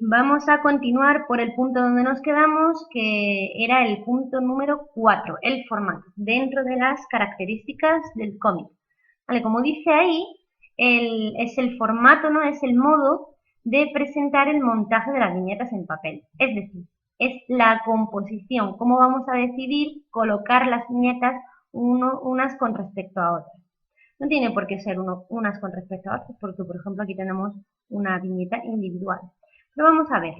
Vamos a continuar por el punto donde nos quedamos, que era el punto número 4, el formato, dentro de las características del cómic. Vale, como dice ahí, es el formato, ¿no? Es el modo de presentar el montaje de las viñetas en papel. Es decir, es la composición, cómo vamos a decidir colocar las viñetas unas con respecto a otras. No tiene por qué ser unas con respecto a otras, porque por ejemplo aquí tenemos una viñeta individual. Pero vamos a ver.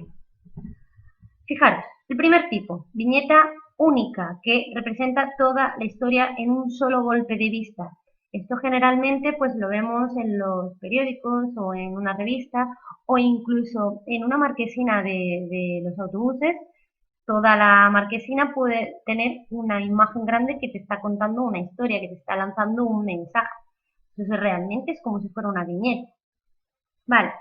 Fijaros, el primer tipo, viñeta única, que representa toda la historia en un solo golpe de vista. Esto generalmente pues lo vemos en los periódicos o en una revista o incluso en una marquesina de los autobuses. Toda la marquesina puede tener una imagen grande que te está contando una historia, que te está lanzando un mensaje. Entonces realmente es como si fuera una viñeta. Vale,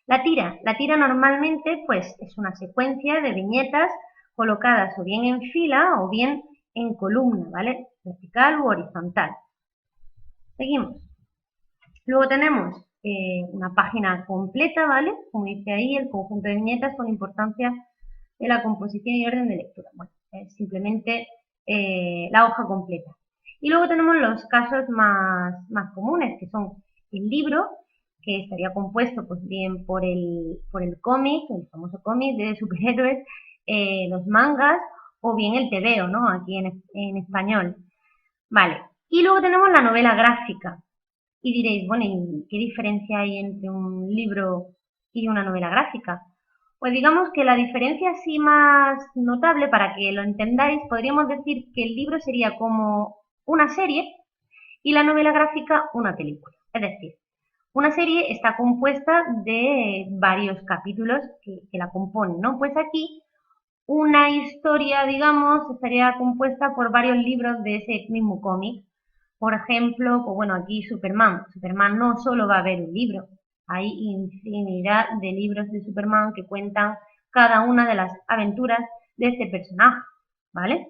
la tira normalmente pues es una secuencia de viñetas colocadas o bien en fila o bien en columna, ¿vale? Vertical u horizontal. Seguimos. Luego tenemos una página completa, ¿vale? Como dice ahí, el conjunto de viñetas con importancia de la composición y orden de lectura. Bueno, es simplemente la hoja completa. Y luego tenemos los casos más comunes, que son el libro, que estaría compuesto pues bien por el cómic, el famoso cómic de superhéroes, los mangas o bien el tebeo, ¿no? Aquí en español. Vale. Y luego tenemos la novela gráfica. Y diréis, bueno, ¿y qué diferencia hay entre un libro y una novela gráfica? Pues digamos que la diferencia así más notable, para que lo entendáis, podríamos decir que el libro sería como una serie y la novela gráfica una película. Es decir, una serie está compuesta de varios capítulos que la componen, ¿no? Pues aquí una historia, digamos, estaría compuesta por varios libros de ese mismo cómic. Por ejemplo, pues bueno, aquí Superman. Superman no solo va a haber un libro, hay infinidad de libros de Superman que cuentan cada una de las aventuras de este personaje, ¿vale?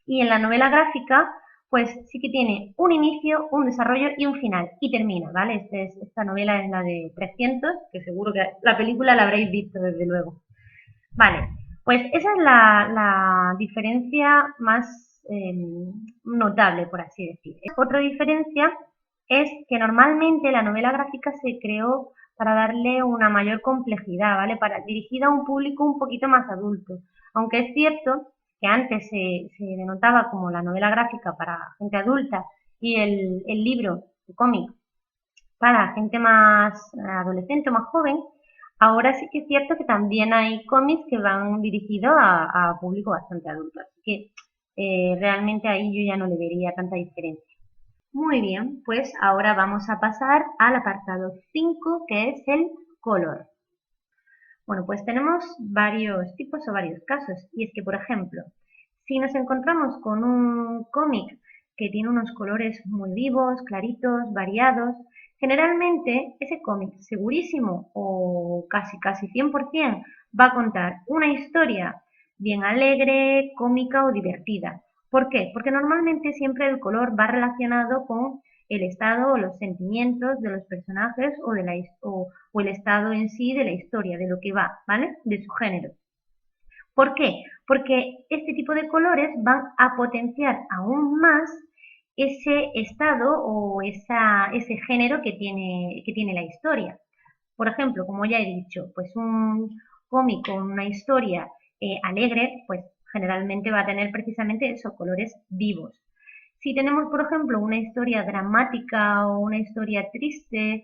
Y en la novela gráfica, pues sí que tiene un inicio, un desarrollo y un final, y termina, ¿vale? Esta novela es la de 300, que seguro que la película la habréis visto desde luego. Vale, pues esa es la diferencia más notable, por así decir. Otra diferencia es que normalmente la novela gráfica se creó para darle una mayor complejidad, ¿vale? Dirigida a un público un poquito más adulto. Aunque es cierto que antes se denotaba como la novela gráfica para gente adulta y el libro, el cómic, para gente más adolescente o más joven. Ahora sí que es cierto que también hay cómics que van dirigidos a público bastante adulto, así que realmente ahí yo ya no le vería tanta diferencia. Muy bien, pues ahora vamos a pasar al apartado 5, que es el color. Bueno, pues tenemos varios tipos o varios casos, y es que, por ejemplo, si nos encontramos con un cómic que tiene unos colores muy vivos, claritos, variados, generalmente ese cómic segurísimo o casi 100% va a contar una historia bien alegre, cómica o divertida. ¿Por qué? Porque normalmente siempre el color va relacionado con el estado o los sentimientos de los personajes o el estado en sí de la historia, de lo que va, ¿vale? De su género. ¿Por qué? Porque este tipo de colores van a potenciar aún más ese estado o ese género que tiene la historia. Por ejemplo, como ya he dicho, pues un cómic con una historia alegre, pues generalmente va a tener precisamente esos colores vivos. Si tenemos, por ejemplo, una historia dramática o una historia triste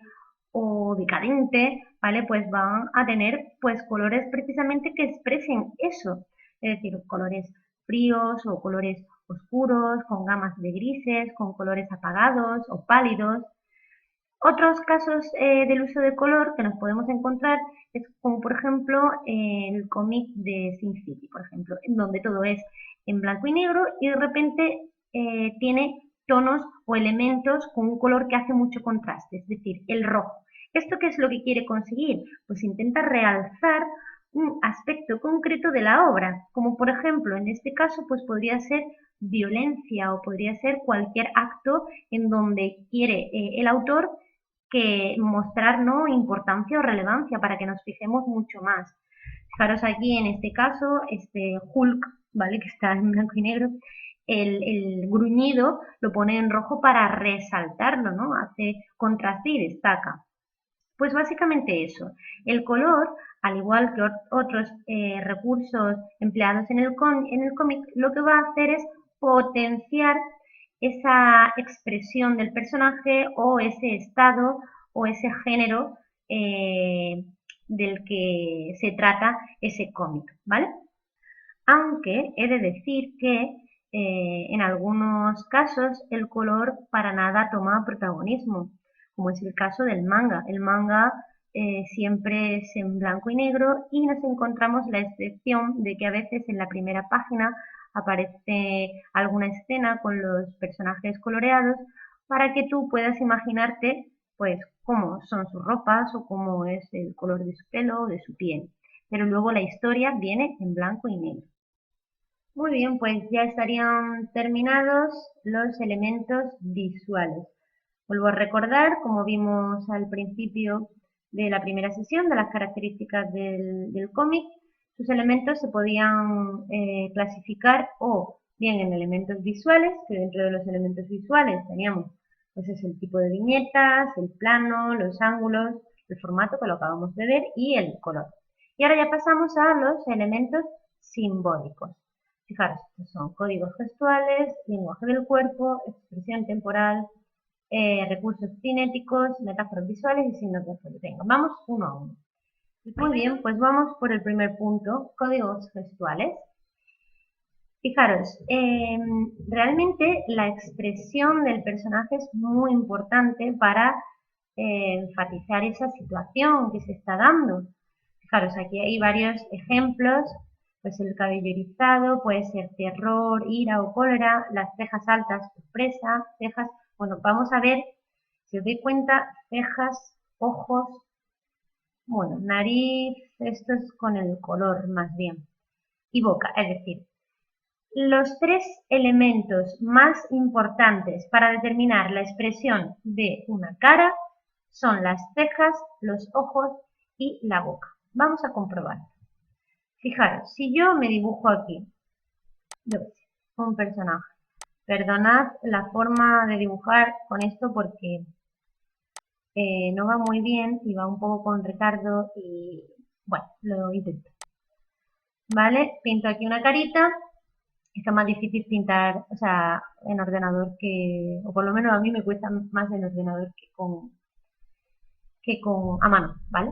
o decadente, ¿vale? Pues van a tener pues colores precisamente que expresen eso, es decir, colores fríos o colores oscuros, con gamas de grises, con colores apagados o pálidos. Otros casos del uso de color que nos podemos encontrar es como por ejemplo el cómic de Sin City, por ejemplo, en donde todo es en blanco y negro y de repente tiene tonos o elementos con un color que hace mucho contraste, es decir, el rojo. ¿Esto qué es lo que quiere conseguir? Pues intenta realzar un aspecto concreto de la obra, como por ejemplo en este caso pues podría ser violencia o podría ser cualquier acto en donde quiere el autor que mostrar, ¿no?, importancia o relevancia para que nos fijemos mucho más. Fijaros aquí en este caso, este Hulk, ¿vale?, que está en blanco y negro, el gruñido lo pone en rojo para resaltarlo, ¿no? Hace contraste y destaca. Pues básicamente eso. El color, al igual que otros recursos empleados en el cómic, lo que va a hacer es potenciar esa expresión del personaje o ese estado o ese género del que se trata ese cómic, ¿vale? Aunque he de decir que en algunos casos el color para nada toma protagonismo, como es el caso del manga. El manga siempre es en blanco y negro y nos encontramos la excepción de que a veces en la primera página aparece alguna escena con los personajes coloreados para que tú puedas imaginarte pues cómo son sus ropas o cómo es el color de su pelo o de su piel. Pero luego la historia viene en blanco y negro. Muy bien, pues ya estarían terminados los elementos visuales. Vuelvo a recordar, como vimos al principio de la primera sesión, de las características del cómic, sus elementos se podían clasificar o bien en elementos visuales, que dentro de los elementos visuales teníamos pues es el tipo de viñetas, el plano, los ángulos, el formato que lo acabamos de ver y el color. Y ahora ya pasamos a los elementos simbólicos. Fijaros, estos son códigos gestuales, lenguaje del cuerpo, expresión temporal, recursos cinéticos, metáforas visuales y signos de venga, vamos uno a uno. Muy bien, pues vamos por el primer punto, códigos gestuales. Fijaros, realmente la expresión del personaje es muy importante para enfatizar esa situación que se está dando. Fijaros, aquí hay varios ejemplos, pues el cabello erizado, puede ser terror, ira o cólera, las cejas altas, sorpresa, cejas, bueno, vamos a ver, si os doy cuenta, cejas, ojos, bueno, nariz, esto es con el color más bien, y boca, es decir, los tres elementos más importantes para determinar la expresión de una cara son las cejas, los ojos y la boca. Vamos a comprobar. Fijaros, si yo me dibujo aquí, un personaje, perdonad la forma de dibujar con esto porque no va muy bien y va un poco con retardo y bueno, lo intento. ¿Vale? Pinto aquí una carita. Está más difícil pintar, o sea, en ordenador que, o por lo menos a mí me cuesta más en ordenador que con a mano, ¿vale?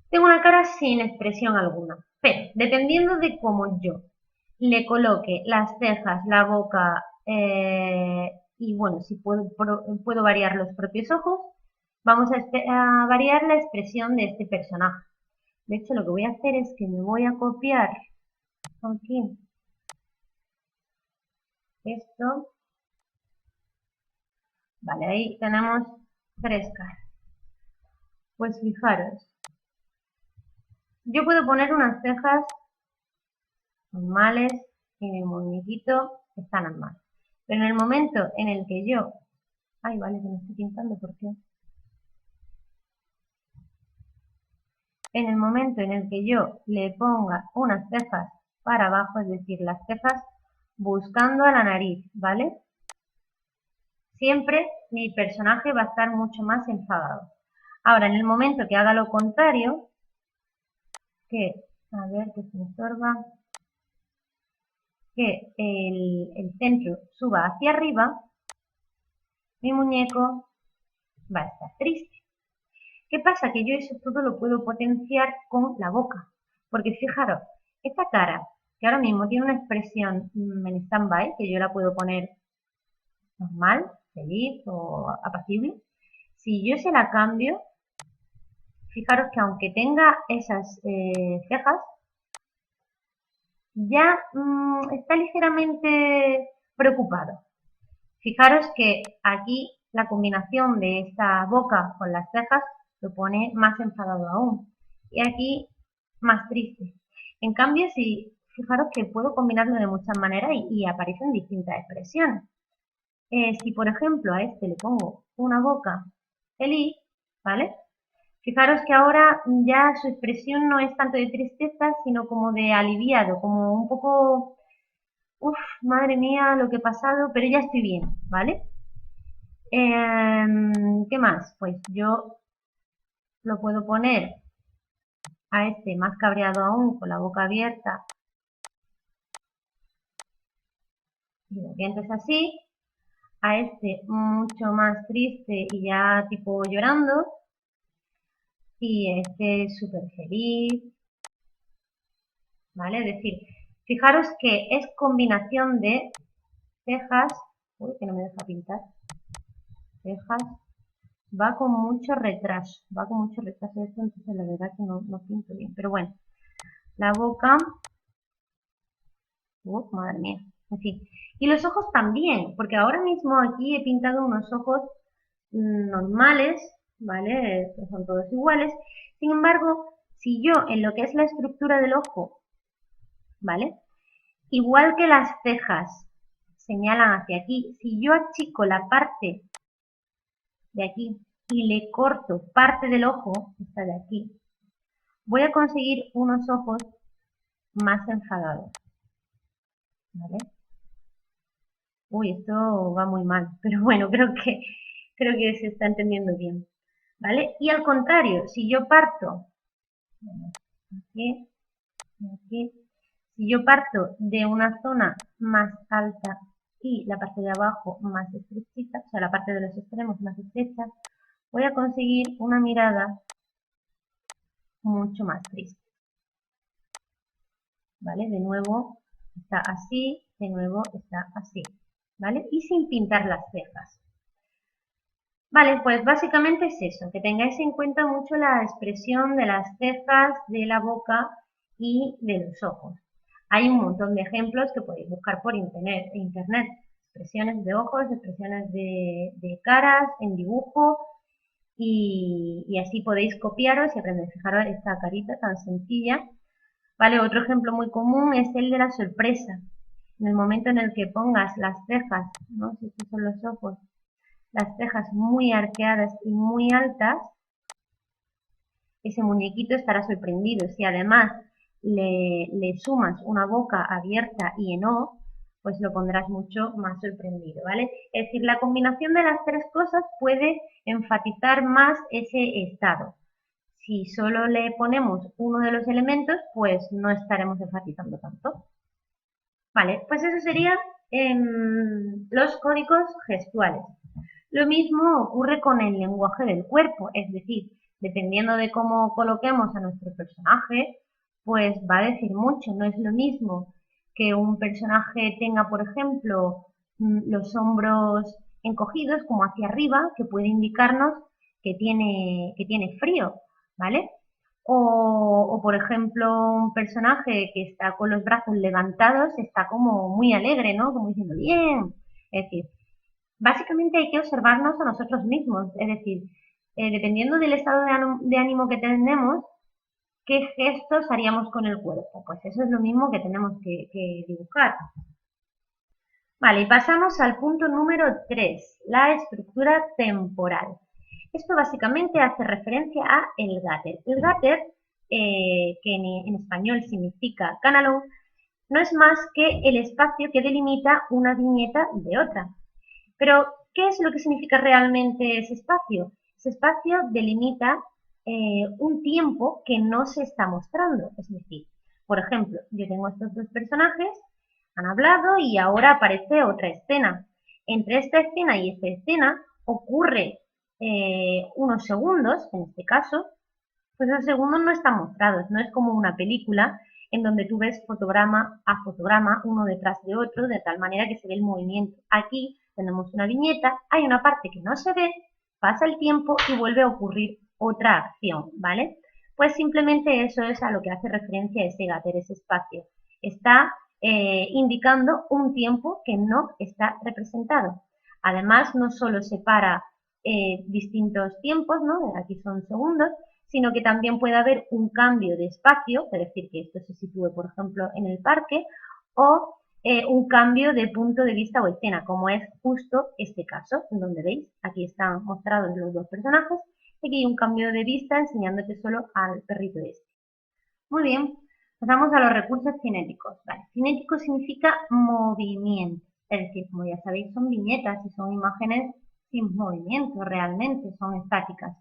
Tengo una cara sin expresión alguna, pero dependiendo de cómo yo le coloque las cejas, la boca y bueno, si puedo variar los propios ojos, vamos a variar la expresión de este personaje. De hecho, lo que voy a hacer es que me voy a copiar aquí esto. Vale, ahí tenemos tres caras. Pues fijaros, yo puedo poner unas cejas normales y mi muñequito está normal. Pero en el momento en el que yo... Ay, vale, que me estoy pintando, ¿por qué? En el momento en el que yo le ponga unas cejas para abajo, es decir, las cejas buscando a la nariz, ¿vale? Siempre mi personaje va a estar mucho más enfadado. Ahora, en el momento que haga lo contrario, que, a ver, que se me estorba, que el centro suba hacia arriba, mi muñeco va a estar triste. ¿Qué pasa? Que yo eso todo lo puedo potenciar con la boca. Porque fijaros, esta cara, que ahora mismo tiene una expresión en stand-by, que yo la puedo poner normal, feliz o apacible, si yo se la cambio, fijaros que aunque tenga esas cejas, ya está ligeramente preocupado. Fijaros que aquí la combinación de esta boca con las cejas lo pone más enfadado aún. Y aquí más triste. En cambio, fijaros que puedo combinarlo de muchas maneras y aparecen distintas expresiones. Si por ejemplo a este le pongo una boca feliz, ¿vale? Fijaros que ahora ya su expresión no es tanto de tristeza, sino como de aliviado, como un poco, uff, madre mía, lo que he pasado, pero ya estoy bien, ¿vale? ¿Qué más? Pues yo lo puedo poner a este más cabreado aún, con la boca abierta y los dientes así, a este mucho más triste y ya tipo llorando, y este súper feliz, ¿vale? Es decir, fijaros que es combinación de cejas, uy, que no me deja pintar, cejas, va con mucho retraso esto, entonces la verdad que no pinto bien, pero bueno, la boca, madre mía, en fin, y los ojos también, porque ahora mismo aquí he pintado unos ojos normales, ¿vale? Son todos iguales, sin embargo, si yo en lo que es la estructura del ojo, ¿vale? Igual que las cejas señalan hacia aquí, si yo achico la parte de aquí y le corto parte del ojo, esta de aquí, voy a conseguir unos ojos más enfadados, ¿vale? Uy, esto va muy mal, pero bueno, creo que se está entendiendo bien, ¿vale? Y al contrario, si yo parto aquí, aquí, si yo parto de una zona más alta y la parte de abajo más estrechita, o sea, la parte de los extremos más estrecha, voy a conseguir una mirada mucho más triste, ¿vale? De nuevo está así, de nuevo está así, ¿vale? Y sin pintar las cejas. Vale, pues básicamente es eso, que tengáis en cuenta mucho la expresión de las cejas, de la boca y de los ojos. Hay un montón de ejemplos que podéis buscar por internet, expresiones de ojos, expresiones de caras, en dibujo, y así podéis copiaros y aprender. Fijaros esta carita tan sencilla. Vale, otro ejemplo muy común es el de la sorpresa. En el momento en el que pongas las cejas, ¿no? Si estos son los ojos, las cejas muy arqueadas y muy altas, ese muñequito estará sorprendido. Si además le sumas una boca abierta y en O, pues lo pondrás mucho más sorprendido, ¿vale? Es decir, la combinación de las tres cosas puede enfatizar más ese estado. Si solo le ponemos uno de los elementos, pues no estaremos enfatizando tanto. Vale, pues eso serían los códigos gestuales. Lo mismo ocurre con el lenguaje del cuerpo, es decir, dependiendo de cómo coloquemos a nuestro personaje, pues va a decir mucho. No es lo mismo que un personaje tenga, por ejemplo, los hombros encogidos como hacia arriba, que puede indicarnos que tiene frío, ¿vale? Por ejemplo, un personaje que está con los brazos levantados está como muy alegre, ¿no? Como diciendo, bien. Es decir, básicamente hay que observarnos a nosotros mismos, es decir, dependiendo del estado de ánimo que tenemos, qué gestos haríamos con el cuerpo. Pues eso es lo mismo que tenemos que dibujar. Vale, y pasamos al punto número 3, la estructura temporal. Esto básicamente hace referencia a el Gatter. El Gatter, que en español significa canalón, no es más que el espacio que delimita una viñeta de otra. Pero, ¿qué es lo que significa realmente ese espacio? Ese espacio delimita un tiempo que no se está mostrando. Es decir, por ejemplo, yo tengo estos dos personajes, han hablado y ahora aparece otra escena. Entre esta escena y esta escena ocurre unos segundos, en este caso, pues los segundos no están mostrados, no es como una película en donde tú ves fotograma a fotograma, uno detrás de otro, de tal manera que se ve el movimiento. Aquí tenemos una viñeta, hay una parte que no se ve, pasa el tiempo y vuelve a ocurrir otra acción, ¿vale? Pues simplemente eso es a lo que hace referencia ese Gatter, ese espacio. Está indicando un tiempo que no está representado. Además, no solo separa distintos tiempos, ¿no? Aquí son segundos, sino que también puede haber un cambio de espacio, es decir, que esto se sitúe, por ejemplo, en el parque, o un cambio de punto de vista o escena, como es justo este caso, en donde veis, aquí están mostrados los dos personajes Aquí hay un cambio de vista enseñándote solo al perrito este. Muy bien, pasamos a los recursos cinéticos. Vale, cinético significa movimiento, es decir, como ya sabéis, son viñetas y son imágenes sin movimiento realmente, son estáticas.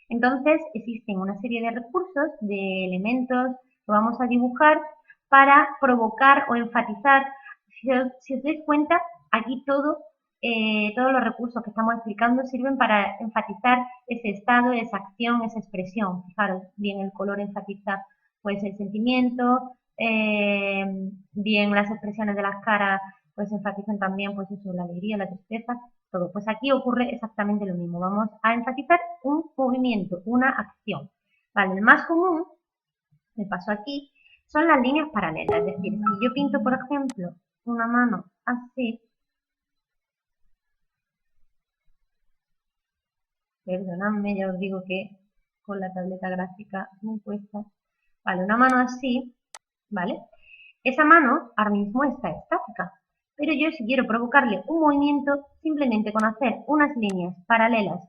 Entonces, existen una serie de recursos, de elementos que vamos a dibujar para provocar o enfatizar. Si os dais cuenta, aquí todos los recursos que estamos explicando sirven para enfatizar ese estado, esa acción, esa expresión. Fijaros, bien el color enfatiza pues el sentimiento, bien las expresiones de las caras pues enfatizan también pues eso, la alegría, la tristeza, todo. Pues aquí ocurre exactamente lo mismo. Vamos a enfatizar un movimiento, una acción. Vale, el más común, me paso aquí, son las líneas paralelas. Es decir, si yo pinto, por ejemplo, una mano así, perdonadme, ya os digo que con la tableta gráfica muy puesta. Vale, una mano así, ¿vale? Esa mano ahora mismo está estática, pero yo si quiero provocarle un movimiento, simplemente con hacer unas líneas paralelas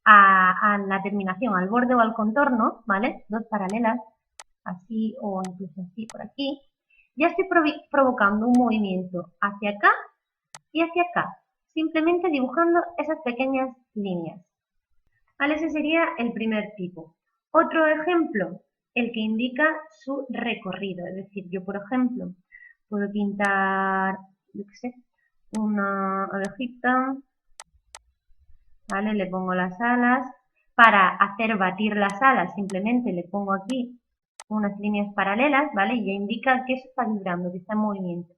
a la terminación, al borde o al contorno, ¿vale? Dos paralelas, así o incluso así por aquí, ya estoy provocando un movimiento hacia acá y hacia acá, simplemente dibujando esas pequeñas líneas. ¿Vale? Ese sería el primer tipo. Otro ejemplo, el que indica su recorrido. Es decir, yo, por ejemplo, puedo pintar, yo qué sé, una abejita, ¿vale? Le pongo las alas. Para hacer batir las alas, simplemente le pongo aquí unas líneas paralelas, ¿vale? Y ya indica que eso está vibrando, que está en movimiento.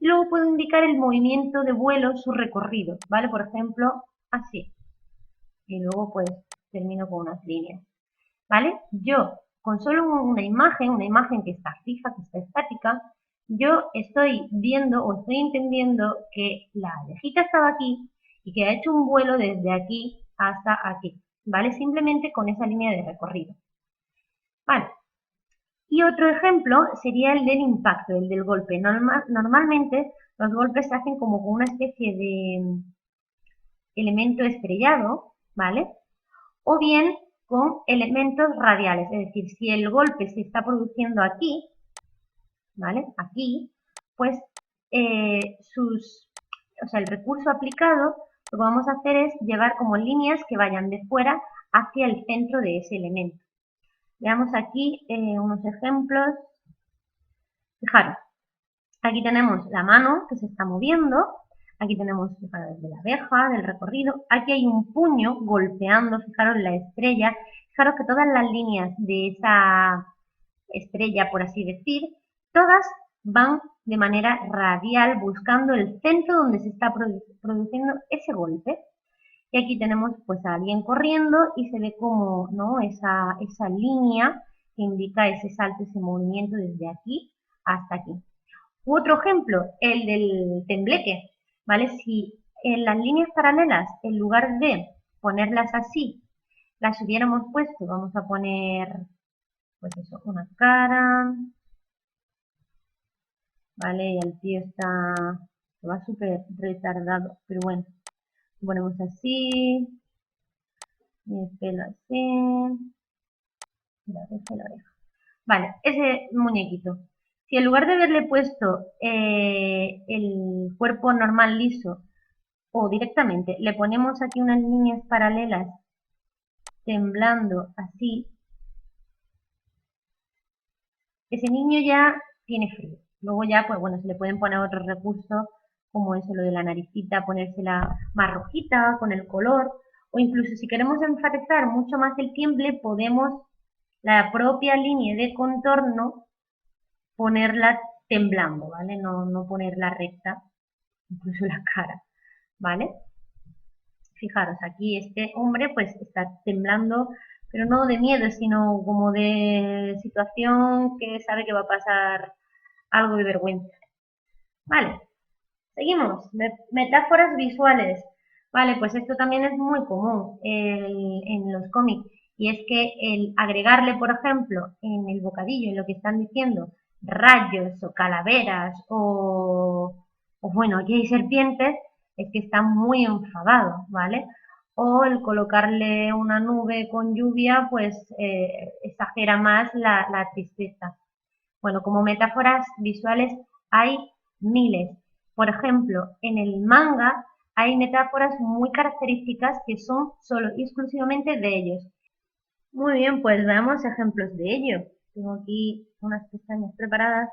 Y luego puedo indicar el movimiento de vuelo, su recorrido, ¿vale? Por ejemplo, así. Y luego pues termino con unas líneas, ¿vale? Yo, con solo una imagen que está fija, que está estática, yo estoy viendo o estoy entendiendo que la abejita estaba aquí y que ha hecho un vuelo desde aquí hasta aquí, ¿vale? Simplemente con esa línea de recorrido. Vale. Y otro ejemplo sería el del impacto, el del golpe. Normalmente los golpes se hacen como con una especie de elemento estrellado, ¿vale? O bien con elementos radiales, es decir, si el golpe se está produciendo aquí, ¿vale? Aquí, pues o sea, el recurso aplicado, lo que vamos a hacer es llevar como líneas que vayan de fuera hacia el centro de ese elemento. Veamos aquí unos ejemplos. Fijaros, aquí tenemos la mano que se está moviendo, aquí tenemos, fijaros, de la abeja, del recorrido, aquí hay un puño golpeando, fijaros, la estrella, fijaros que todas las líneas de esa estrella, por así decir, todas van de manera radial buscando el centro donde se está produciendo ese golpe. Y aquí tenemos pues a alguien corriendo y se ve como, ¿no? esa línea que indica ese salto, ese movimiento desde aquí hasta aquí. Otro ejemplo, el del tembleque, ¿vale? Si en las líneas paralelas, en lugar de ponerlas así, las hubiéramos puesto, vamos a poner, pues eso, una cara, ¿vale? Y el tío va súper retardado, pero bueno, lo ponemos así, y el pelo así, la oreja. Vale, ese muñequito. Si en lugar de haberle puesto el cuerpo normal liso o directamente le ponemos aquí unas líneas paralelas temblando así, ese niño ya tiene frío. Luego ya, pues bueno, se le pueden poner otros recursos como eso, lo de la naricita, ponérsela más rojita con el color, o incluso si queremos enfatizar mucho más el tiemble, podemos la propia línea de contorno ponerla temblando, ¿vale? No ponerla recta, incluso la cara, ¿vale? Fijaros, aquí este hombre pues está temblando, pero no de miedo, sino como de situación que sabe que va a pasar algo de vergüenza. Vale, seguimos. Metáforas visuales. Vale, pues esto también es muy común en los cómics. Y es que el agregarle, por ejemplo, en el bocadillo, en lo que están diciendo, rayos o calaveras o bueno, aquí hay serpientes, es que están muy enfadados, ¿vale? o el colocarle una nube con lluvia, pues exagera más la tristeza. Bueno, como metáforas visuales hay miles. Por ejemplo, en el manga hay metáforas muy características que son solo y exclusivamente de ellos. Muy bien, pues veamos ejemplos de ello. Tengo aquí unas pestañas preparadas.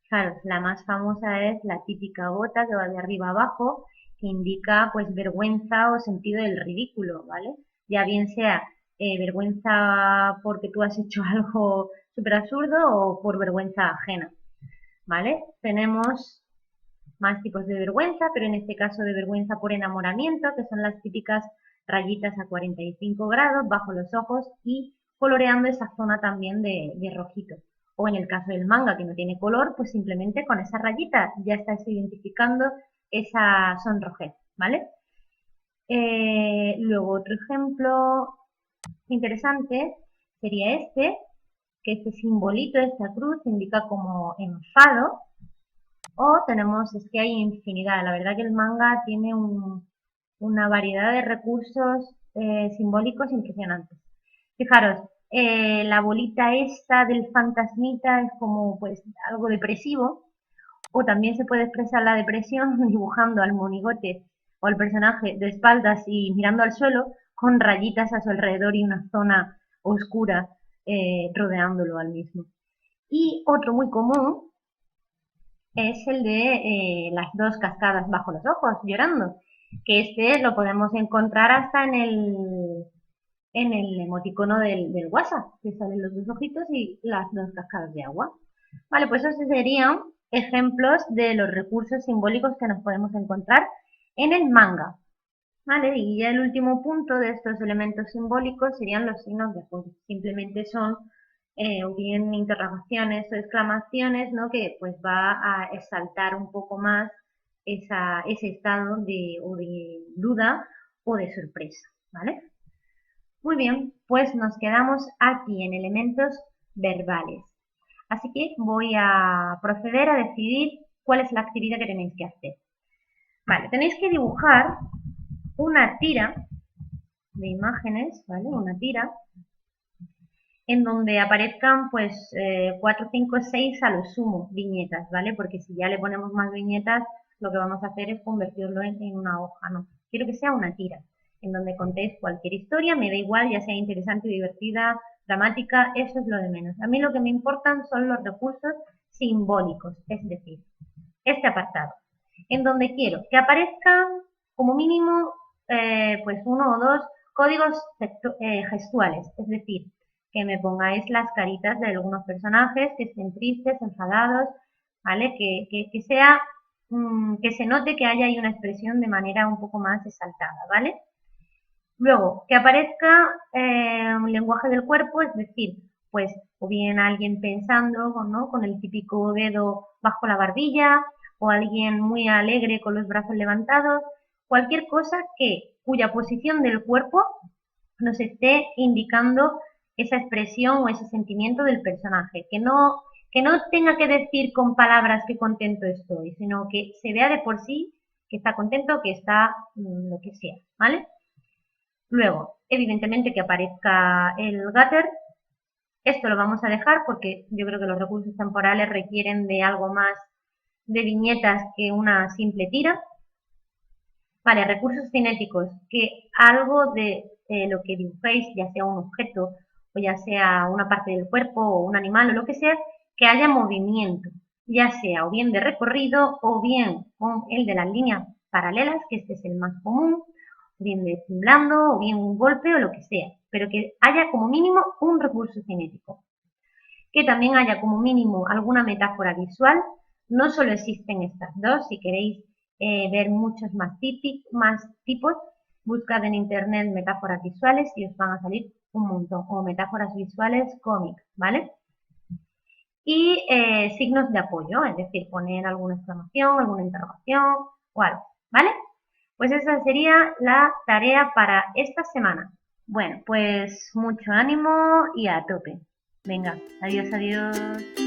Fijaros, la más famosa es la típica gota que va de arriba abajo, que indica pues vergüenza o sentido del ridículo, ¿vale? Ya bien sea vergüenza porque tú has hecho algo súper absurdo o por vergüenza ajena, ¿vale? Tenemos más tipos de vergüenza, pero en este caso de vergüenza por enamoramiento, que son las típicas rayitas a 45 grados bajo los ojos y coloreando esa zona también de rojito. O en el caso del manga que no tiene color, pues simplemente con esa rayita ya estás identificando esa sonrojez, ¿vale? Luego otro ejemplo interesante sería este, que este simbolito, esta cruz, indica como enfado. O tenemos, es que hay infinidad, la verdad que el manga tiene una variedad de recursos simbólicos impresionantes. Fijaros, la bolita esta del fantasmita es como pues algo depresivo, o también se puede expresar la depresión dibujando al monigote o al personaje de espaldas y mirando al suelo con rayitas a su alrededor y una zona oscura rodeándolo al mismo. Y otro muy común es el de las dos cascadas bajo los ojos, llorando, que este lo podemos encontrar hasta en el emoticono del WhatsApp, que salen los dos ojitos y las dos cascadas de agua. Vale, pues esos serían ejemplos de los recursos simbólicos que nos podemos encontrar en el manga. Vale, y ya el último punto de estos elementos simbólicos serían los signos de apoyo. Simplemente son o bien interrogaciones o exclamaciones, ¿no? Que pues va a exaltar un poco más ese estado o de duda o de sorpresa, ¿vale? Muy bien, pues nos quedamos aquí en elementos verbales. Así que voy a proceder a decidir cuál es la actividad que tenéis que hacer. Vale, tenéis que dibujar una tira de imágenes, ¿vale? Una tira en donde aparezcan pues 4, 5, 6 a lo sumo viñetas, ¿vale? Porque si ya le ponemos más viñetas, lo que vamos a hacer es convertirlo en una hoja, ¿no? Quiero que sea una tira, en donde contéis cualquier historia, me da igual, ya sea interesante, divertida, dramática, eso es lo de menos. A mí lo que me importan son los recursos simbólicos, es decir, este apartado, en donde quiero que aparezcan como mínimo pues 1 o 2 códigos gestuales, es decir, que me pongáis las caritas de algunos personajes que estén tristes, enfadados, ¿vale? Que sea, que se note que haya ahí una expresión de manera un poco más exaltada, ¿vale? Luego, que aparezca un lenguaje del cuerpo, es decir, pues o bien alguien pensando, ¿no? Con el típico dedo bajo la barbilla, o alguien muy alegre con los brazos levantados, cualquier cosa cuya posición del cuerpo nos esté indicando esa expresión o ese sentimiento del personaje, que no tenga que decir con palabras qué contento estoy, sino que se vea de por sí que está contento, que está lo que sea, ¿vale? Luego, evidentemente que aparezca el gutter. Esto lo vamos a dejar porque yo creo que los recursos temporales requieren de algo más de viñetas que una simple tira. Vale, recursos cinéticos, que algo de lo que dibujéis, ya sea un objeto o ya sea una parte del cuerpo o un animal o lo que sea, que haya movimiento, ya sea o bien de recorrido o bien con el de las líneas paralelas, que este es el más común, o bien de temblando o bien un golpe o lo que sea, pero que haya como mínimo un recurso cinético. Que también haya como mínimo alguna metáfora visual. No solo existen estas dos, si queréis ver muchos más tipos, buscad en internet metáforas visuales y os van a salir un montón, o metáforas visuales cómic, ¿vale? Y signos de apoyo, es decir, poner alguna exclamación, alguna interrogación o algo, ¿vale? Pues esa sería la tarea para esta semana. Bueno, pues mucho ánimo y a tope. Venga, adiós, adiós.